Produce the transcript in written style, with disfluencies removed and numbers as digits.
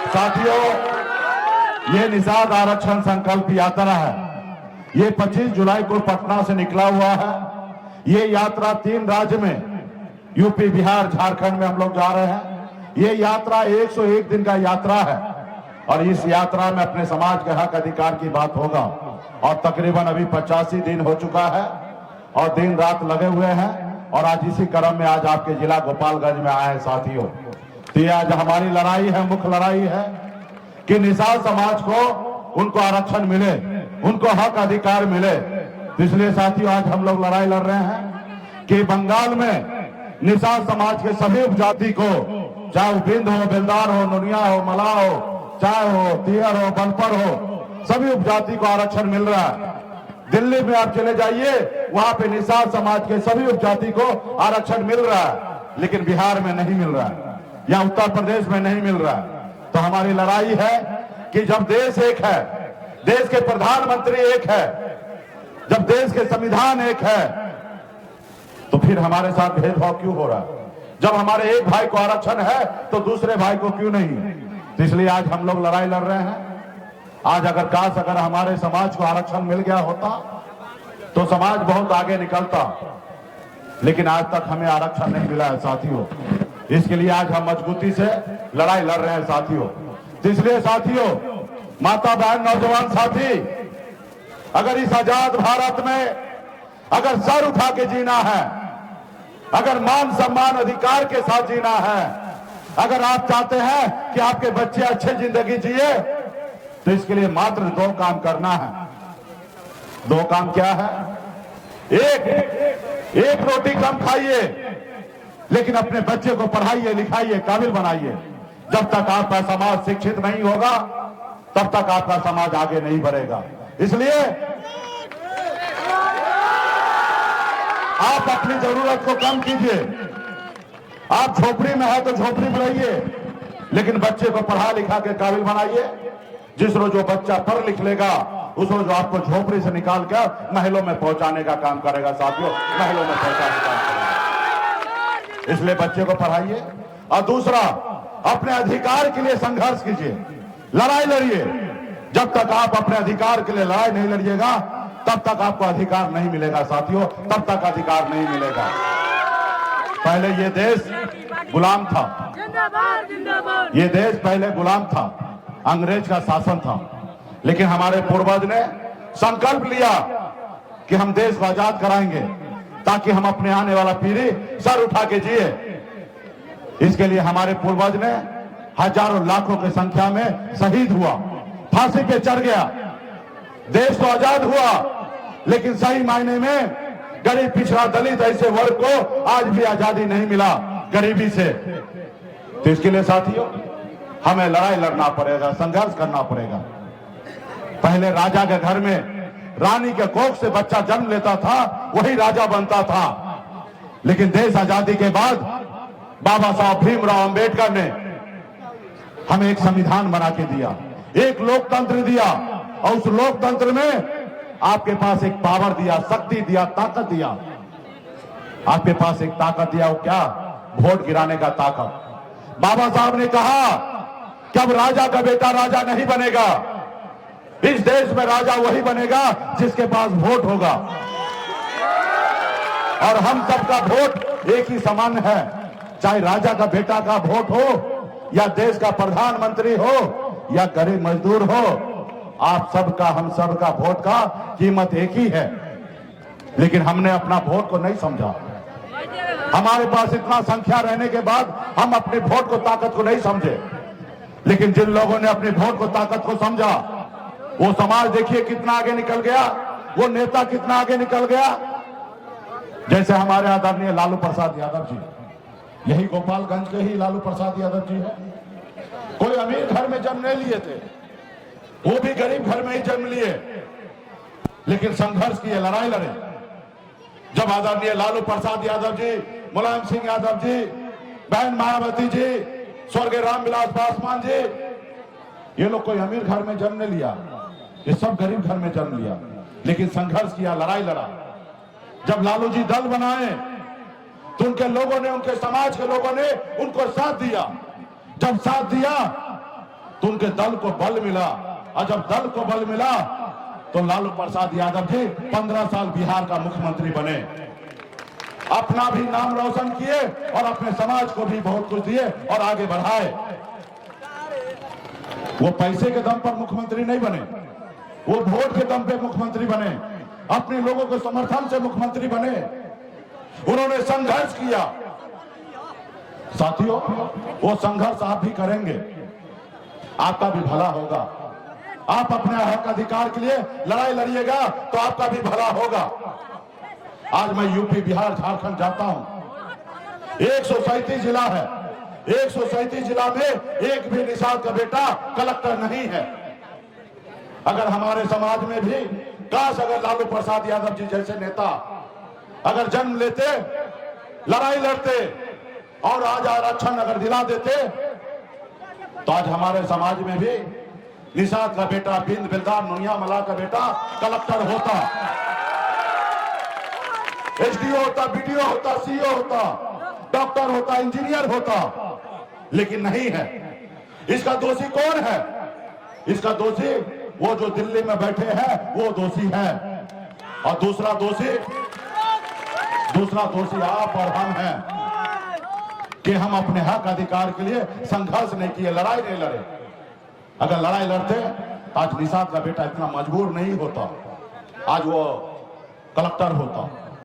साथियों, ये निषाद आरक्षण संकल्प यात्रा है। ये 25 जुलाई को पटना से निकला हुआ है। ये यात्रा 3 राज्य में, यूपी, बिहार, झारखंड में हम लोग जा रहे हैं। ये यात्रा 101 दिन का यात्रा है और इस यात्रा में अपने समाज के हक अधिकार की बात होगा। और तकरीबन अभी 85 दिन हो चुका है और दिन रात लगे हुए हैं और आज इसी क्रम में आज आपके जिला गोपालगंज में आए हैं साथियों। तो ये आज हमारी लड़ाई है, मुख्य लड़ाई है कि निषाद समाज को उनको आरक्षण मिले, उनको हक अधिकार मिले। तो इसलिए साथियों आज हम लोग लड़ाई लड़ रहे हैं कि बंगाल में निषाद समाज के सभी उपजाति को, चाहे वो बिंद हो, बेलदार हो, नुनिया हो, मला हो, चाय हो, तियर हो, बनपर हो, सभी उपजाति को आरक्षण मिल रहा है। दिल्ली में आप चले जाइए, वहां पे निषाद समाज के सभी उपजाति को आरक्षण मिल रहा है, लेकिन बिहार में नहीं मिल रहा है या उत्तर प्रदेश में नहीं मिल रहा है। तो हमारी लड़ाई है कि जब देश एक है, देश के प्रधानमंत्री एक है, जब देश के संविधान एक है, तो फिर हमारे साथ भेदभाव क्यों हो रहा है? जब हमारे एक भाई को आरक्षण है तो दूसरे भाई को क्यों नहीं? तो इसलिए आज हम लोग लड़ाई लड़ रहे हैं। आज अगर हमारे समाज को आरक्षण मिल गया होता तो समाज बहुत आगे निकलता, लेकिन आज तक हमें आरक्षण नहीं मिला है साथियों। इसके लिए आज हम मजबूती से लड़ाई लड़ रहे हैं साथियों। तो इसलिए साथियों, माता बहन, नौजवान साथी, अगर इस आजाद भारत में अगर सर उठा के जीना है, अगर मान सम्मान अधिकार के साथ जीना है, अगर आप चाहते हैं कि आपके बच्चे अच्छी जिंदगी जिए, तो इसके लिए मात्र 2 काम करना है। 2 काम क्या है? एक रोटी कम खाइए, लेकिन अपने बच्चे को पढ़ाइए, लिखाइए, काबिल बनाइए। जब तक आपका समाज शिक्षित नहीं होगा तब तक आपका समाज आगे नहीं बढ़ेगा। इसलिए आप अपनी जरूरत को कम कीजिए। आप झोपड़ी में है तो झोपड़ी में रहिए, लेकिन बच्चे को पढ़ा लिखा के काबिल बनाइए। जिस रोज जो बच्चा पढ़ लिख लेगा, उस रोज आपको झोपड़ी से निकाल कर महलों में पहुंचाने का काम करेगा साथियों, महलों में पहुंचाने का काम करेगा। इसलिए बच्चे को पढ़ाइए। और दूसरा, अपने अधिकार के लिए संघर्ष कीजिए, लड़ाई लड़िए। जब तक आप अपने अधिकार के लिए लड़ाई नहीं लड़िएगा तब तक आपको अधिकार नहीं मिलेगा साथियों, तब तक अधिकार नहीं मिलेगा। पहले ये देश गुलाम था, ये देश पहले गुलाम था, अंग्रेज का शासन था, लेकिन हमारे पूर्वज ने संकल्प लिया कि हम देश को आजाद कराएंगे ताकि हम अपने आने वाला पीढ़ी सर उठा के जिए। इसके लिए हमारे पूर्वज ने हजारों लाखों की संख्या में शहीद हुआ, फांसी पे चढ़ गया। देश तो आजाद हुआ, लेकिन सही मायने में गरीब, पिछड़ा, दलित ऐसे वर्ग को आज भी आजादी नहीं मिला गरीबी से। तो इसके लिए साथियों हमें लड़ाई लड़ना पड़ेगा, संघर्ष करना पड़ेगा। पहले राजा के घर में रानी के कोख से बच्चा जन्म लेता था, वही राजा बनता था। लेकिन देश आजादी के बाद बाबा साहब भीमराव अंबेडकर ने हमें एक संविधान बना के दिया, एक लोकतंत्र दिया, और उस लोकतंत्र में आपके पास एक पावर दिया, शक्ति दिया, ताकत दिया। आपके पास एक ताकत दिया, वो क्या? वोट गिराने का ताकत। बाबा साहब ने कहा कि अब राजा का बेटा राजा नहीं बनेगा, इस देश में राजा वही बनेगा जिसके पास वोट होगा। और हम सबका वोट एक ही समान है, चाहे राजा का बेटा का वोट हो या देश का प्रधानमंत्री हो या गरीब मजदूर हो, आप सबका, हम सबका वोट का कीमत एक ही है। लेकिन हमने अपना वोट को नहीं समझा। हमारे पास इतना संख्या रहने के बाद हम अपने वोट को, ताकत को नहीं समझे। लेकिन जिन लोगों ने अपने वोट को, ताकत को समझा, वो समाज देखिए कितना आगे निकल गया, वो नेता कितना आगे निकल गया। जैसे हमारे आदरणीय लालू प्रसाद यादव जी, यही गोपालगंज के ही लालू प्रसाद यादव जी है। कोई अमीर घर में जन्म नहीं लिए थे, वो भी गरीब घर में ही जन्म लिए, लेकिन संघर्ष किए, लड़ाई लड़े। जब आदरणीय लालू प्रसाद यादव जी, मुलायम सिंह यादव जी, बहन मायावती जी, स्वर्गीय रामविलास पासवान जी, ये लोग कोई अमीर घर में जन्म नहीं लिया, ये सब गरीब घर में जन्म लिया, लेकिन संघर्ष किया, लड़ाई लड़ा। जब लालू जी दल बनाए तो उनके लोगों ने, उनके समाज के लोगों ने उनको साथ दिया। जब साथ दिया तो उनके दल को बल मिला, और जब दल को बल मिला तो लालू प्रसाद यादव जी 15 साल बिहार का मुख्यमंत्री बने, अपना भी नाम रोशन किए और अपने समाज को भी बहुत कुछ दिए और आगे बढ़ाए। वो पैसे के दम पर मुख्यमंत्री नहीं बने, वो वोट के दम पे मुख्यमंत्री बने, अपने लोगों के समर्थन से मुख्यमंत्री बने। उन्होंने संघर्ष किया। साथियों, वो संघर्ष आप भी करेंगे, आपका भी भला होगा। आप अपने हक अधिकार के लिए लड़ाई लड़िएगा तो आपका भी भला होगा। आज मैं यूपी, बिहार, झारखंड जाता हूं। 137 जिला है, 137 जिला में एक भी निषाद का बेटा कलेक्टर नहीं है। अगर हमारे समाज में भी काश अगर लालू प्रसाद यादव जी जैसे नेता अगर जन्म लेते, लड़ाई लड़ते और आज आरक्षण अगर दिला देते तो आज हमारे समाज में भी निषाद का बेटा, बिंद बिलदार नुनिया मला का बेटा कलेक्टर होता, एसडीओ होता, बीडीओ होता, सीओ होता, डॉक्टर होता, इंजीनियर होता, लेकिन नहीं है। इसका दोषी कौन है? इसका दोषी वो जो दिल्ली में बैठे हैं वो दोषी है, और दूसरा दोषी आप और हम हैं कि हम अपने हक अधिकार के लिए संघर्ष नहीं किए, लड़ाई नहीं लड़े। अगर लड़ाई लड़ते तो आज निषाद का बेटा इतना मजबूर नहीं होता, आज वो कलेक्टर होता।